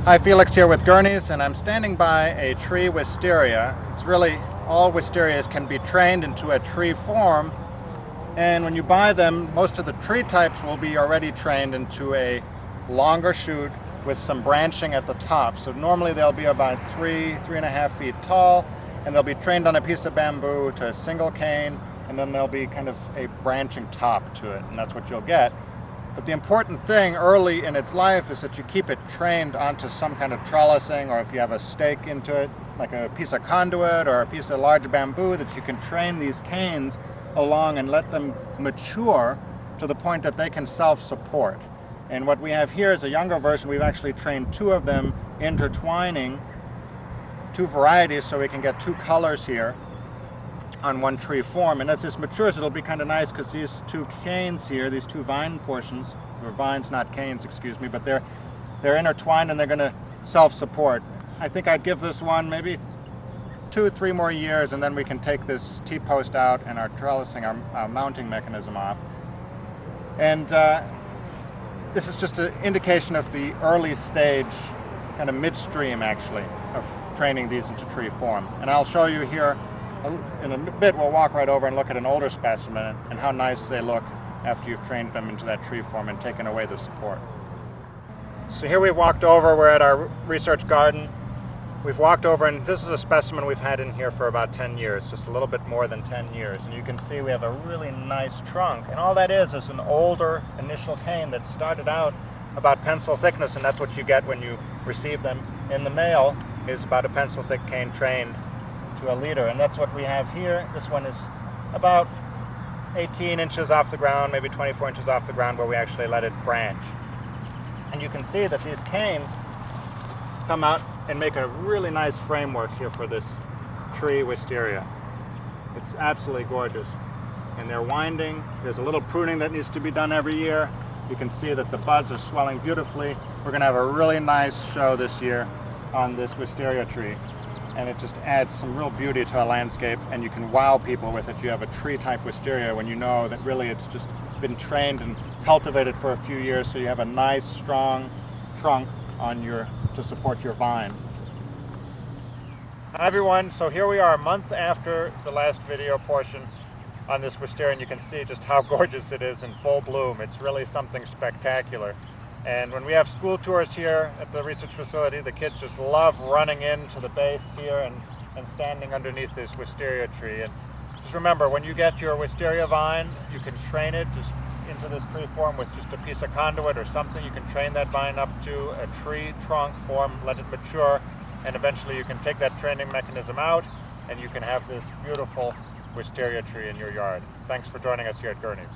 Hi, Felix here with Gurney's, and I'm standing by a tree wisteria. It's really, all wisterias can be trained into a tree form, and when you buy them, most of the tree types will be already trained into a longer shoot with some branching at the top. So normally they'll be about 3.5 feet tall, and they'll be trained on a piece of bamboo to a single cane, and then there'll be kind of a branching top to it, and that's what you'll get. But the important thing early in its life is that you keep it trained onto some kind of trellising, or if you have a stake into it, like a piece of conduit or a piece of large bamboo, that you can train these canes along and let them mature to the point that they can self-support. And what we have here is a younger version. We've actually trained two of them intertwining, two varieties, so we can get two colors here on one tree form. And as this matures, it'll be kind of nice because these two canes here, these two vine portions, or vines, not canes, excuse me, but they're intertwined and they're going to self-support. I think I'd give this one maybe 2-3 more years, and then we can take this T-post out and our trellising, our mounting mechanism off. And this is just an indication of the early stage, kind of midstream actually, of training these into tree form. And I'll show you here in a bit. We'll walk right over and look at an older specimen and how nice they look after you've trained them into that tree form and taken away the support. So here we walked over, we're at our research garden. We've walked over, and this is a specimen we've had in here for about 10 years, just a little bit more than 10 years. And you can see we have a really nice trunk. And all that is an older initial cane that started out about pencil thickness, and that's what you get when you receive them in the mail, is about a pencil thick cane trained to a leader. And that's what we have here. This one is about 18 inches off the ground, maybe 24 inches off the ground, where we actually let it branch. And you can see that these canes come out and make a really nice framework here for this tree wisteria. It's absolutely gorgeous. And they're winding. There's a little pruning that needs to be done every year. You can see that the buds are swelling beautifully. We're going to have a really nice show this year on this wisteria tree. And it just adds some real beauty to our landscape, and you can wow people with it. You have a tree-type wisteria when you know that really it's just been trained and cultivated for a few years, so you have a nice, strong trunk on to support your vine. Hi everyone, so here we are a month after the last video portion on this wisteria, and you can see just how gorgeous it is in full bloom. It's really something spectacular. And when we have school tours here at the research facility, the kids just love running into the base here and standing underneath this wisteria tree. And just remember, when you get your wisteria vine, you can train it just into this tree form with just a piece of conduit or something. You can train that vine up to a tree trunk form, let it mature, and eventually you can take that training mechanism out and you can have this beautiful wisteria tree in your yard. Thanks for joining us here at Gurney's.